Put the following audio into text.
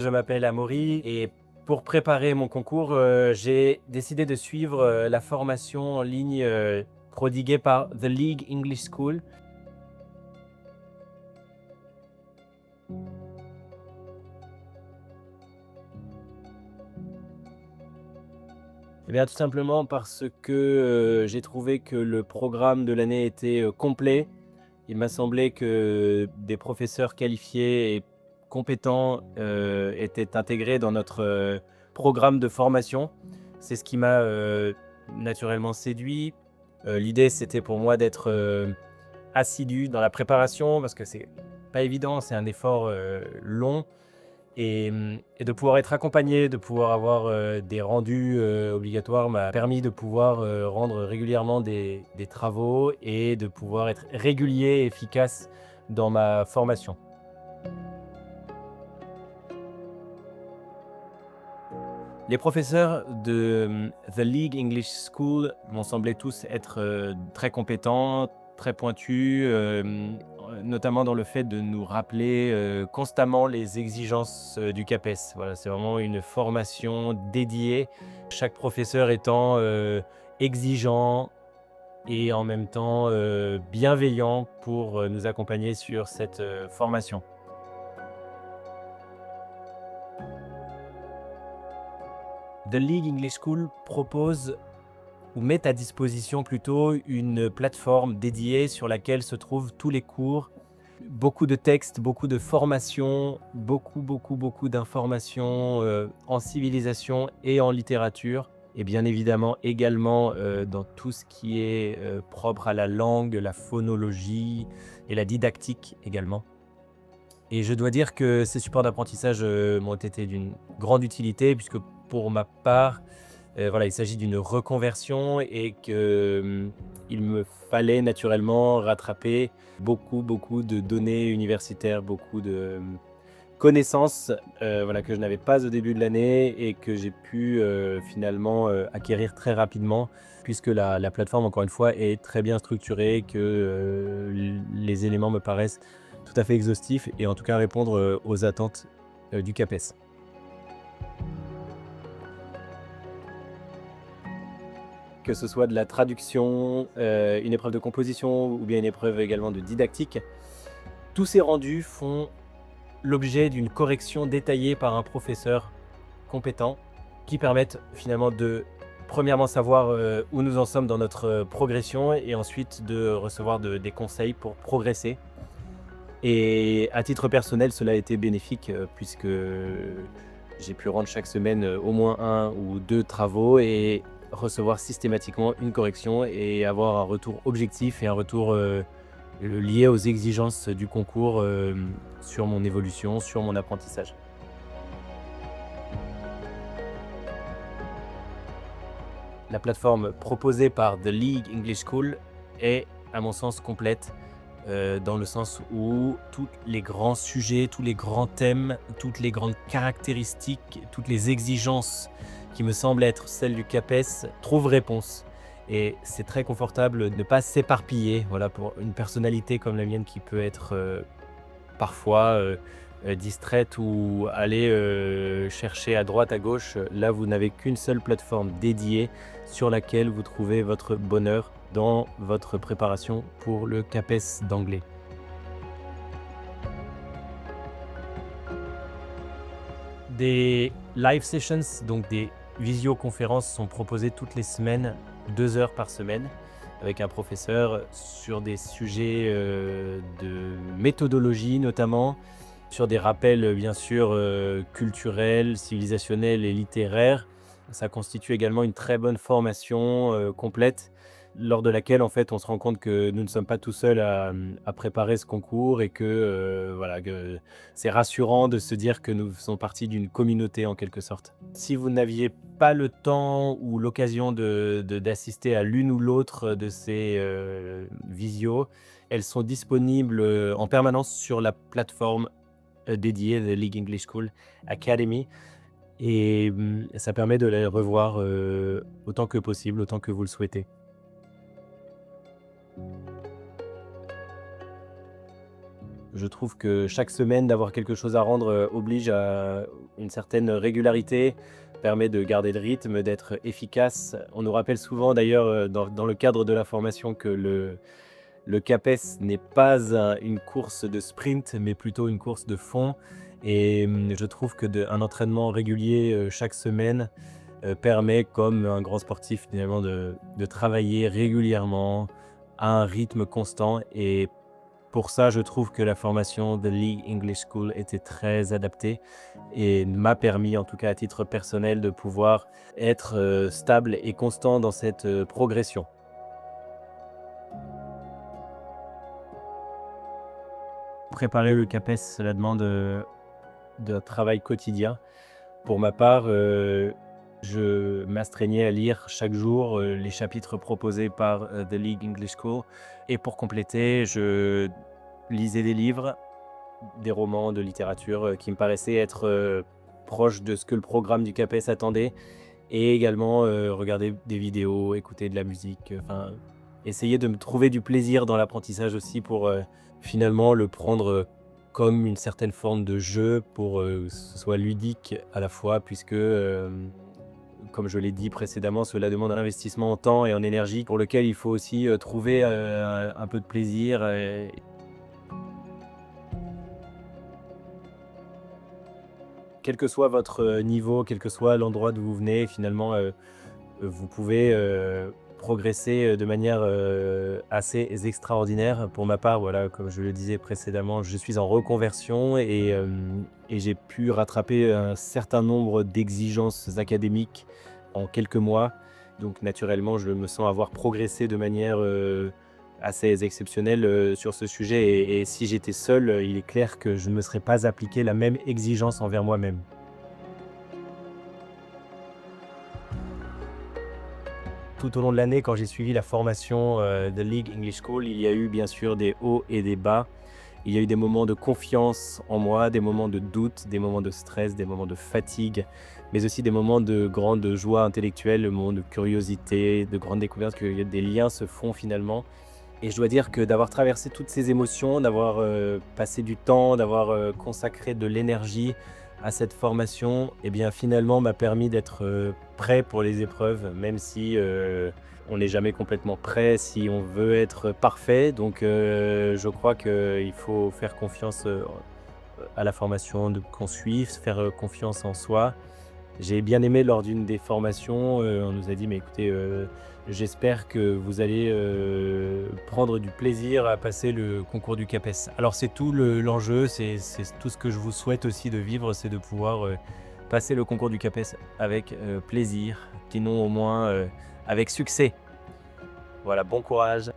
Je m'appelle Amaury et pour préparer mon concours, j'ai décidé de suivre, la formation en ligne, prodiguée par The League English School. Eh bien, tout simplement parce que, j'ai trouvé que le programme de l'année était, complet. Il m'a semblé que des professeurs qualifiés et compétents, étaient intégrés dans notre, programme de formation. C'est ce qui m'a, naturellement séduit. L'idée, c'était pour moi d'être, assidu dans la préparation parce que c'est pas évident, c'est un effort, long et de pouvoir être accompagné, de pouvoir avoir, des rendus, obligatoires m'a permis de pouvoir, rendre régulièrement des travaux et de pouvoir être régulier et efficace dans ma formation. Les professeurs de, The League English School m'ont semblé tous être, très compétents, très pointus, notamment dans le fait de nous rappeler, constamment les exigences, du CAPES. Voilà, c'est vraiment une formation dédiée, chaque professeur étant, exigeant et en même temps, bienveillant pour, nous accompagner sur cette, formation. The League English School propose ou mettent à disposition plutôt une plateforme dédiée sur laquelle se trouvent tous les cours, beaucoup de textes, beaucoup de formations, beaucoup d'informations, en civilisation et en littérature et bien évidemment également, dans tout ce qui est, propre à la langue, la phonologie et la didactique également. Et je dois dire que ces supports d'apprentissage, m'ont été d'une grande utilité puisque pour ma part, voilà, il s'agit d'une reconversion et que, il me fallait naturellement rattraper beaucoup de données universitaires, beaucoup de, connaissances, voilà, que je n'avais pas au début de l'année et que j'ai pu, finalement, acquérir très rapidement puisque la plateforme, encore une fois, est très bien structurée, que, les éléments me paraissent tout à fait exhaustifs et en tout cas répondre, aux attentes, du CAPES. Que ce soit de la traduction, une épreuve de composition ou bien une épreuve également de didactique. Tous ces rendus font l'objet d'une correction détaillée par un professeur compétent qui permettent finalement de, premièrement, savoir, où nous en sommes dans notre, progression et ensuite de recevoir des conseils pour progresser. Et à titre personnel, cela a été bénéfique, puisque j'ai pu rendre chaque semaine, au moins un ou 2 travaux et recevoir systématiquement une correction et avoir un retour objectif et un retour, lié aux exigences du concours, sur mon évolution, sur mon apprentissage. La plateforme proposée par The League English School est, à mon sens, complète, dans le sens où tous les grands sujets, tous les grands thèmes, toutes les grandes caractéristiques, toutes les exigences qui me semblent être celles du CAPES trouvent réponse. Et c'est très confortable de ne pas s'éparpiller, voilà, pour une personnalité comme la mienne qui peut être, parfois, distraite ou aller, chercher à droite, à gauche. Là, vous n'avez qu'une seule plateforme dédiée sur laquelle vous trouvez votre bonheur dans votre préparation pour le CAPES d'anglais. Des live sessions, donc des visioconférences sont proposées toutes les semaines, 2 heures par semaine, avec un professeur sur des sujets, de méthodologie notamment, sur des rappels, bien sûr, culturels, civilisationnels et littéraires. Ça constitue également une très bonne formation, complète, lors de laquelle, en fait, on se rend compte que nous ne sommes pas tout seuls à préparer ce concours et que, voilà, que c'est rassurant de se dire que nous faisons partie d'une communauté, en quelque sorte. Si vous n'aviez pas le temps ou l'occasion d'assister à l'une ou l'autre de ces, visios, elles sont disponibles, en permanence sur la plateforme dédié The League English School Academy et ça permet de les revoir, autant que possible, autant que vous le souhaitez. Je trouve que chaque semaine d'avoir quelque chose à rendre, oblige à une certaine régularité permet de garder le rythme, d'être efficace. On nous rappelle souvent d'ailleurs dans le cadre de la formation que le CAPES n'est pas une course de sprint, mais plutôt une course de fond. Et je trouve un entraînement régulier chaque semaine permet, comme un grand sportif, finalement, de travailler régulièrement à un rythme constant. Et pour ça, je trouve que la formation de League English School était très adaptée et m'a permis, en tout cas à titre personnel, de pouvoir être stable et constant dans cette progression. Préparer le CAPES, cela demande d'un travail quotidien. Pour ma part, je m'astreignais à lire chaque jour les chapitres proposés par The League English School. Et pour compléter, je lisais des livres, des romans de littérature qui me paraissaient être proches de ce que le programme du CAPES attendait. Et également regarder des vidéos, écouter de la musique, enfin, essayer de me trouver du plaisir dans l'apprentissage aussi pour finalement le prendre comme une certaine forme de jeu pour que ce soit ludique à la fois puisque, comme je l'ai dit précédemment, cela demande un investissement en temps et en énergie pour lequel il faut aussi trouver un peu de plaisir. Quel que soit votre niveau, quel que soit l'endroit d'où vous venez, finalement, vous pouvez progresser de manière assez extraordinaire. Pour ma part, voilà, comme je le disais précédemment, je suis en reconversion et j'ai pu rattraper un certain nombre d'exigences académiques en quelques mois. Donc naturellement, je me sens avoir progressé de manière assez exceptionnelle sur ce sujet. Et si j'étais seul, il est clair que je ne me serais pas appliqué la même exigence envers moi-même. Tout au long de l'année, quand j'ai suivi la formation de League English School, il y a eu bien sûr des hauts et des bas. Il y a eu des moments de confiance en moi, des moments de doute, des moments de stress, des moments de fatigue, mais aussi des moments de grande joie intellectuelle, des moments de curiosité, de grande découverte, que des liens se font finalement. Et je dois dire que d'avoir traversé toutes ces émotions, d'avoir passé du temps, d'avoir consacré de l'énergie à cette formation, eh bien finalement m'a permis d'être prêt pour les épreuves, même si on n'est jamais complètement prêt, si on veut être parfait. Donc je crois qu'il faut faire confiance à la formation qu'on suit, faire confiance en soi. J'ai bien aimé lors d'une des formations, on nous a dit: «Mais écoutez, j'espère que vous allez prendre du plaisir à passer le concours du CAPES». Alors c'est tout l'enjeu, c'est tout ce que je vous souhaite aussi de vivre, c'est de pouvoir passer le concours du CAPES avec plaisir, sinon au moins avec succès. Voilà, bon courage.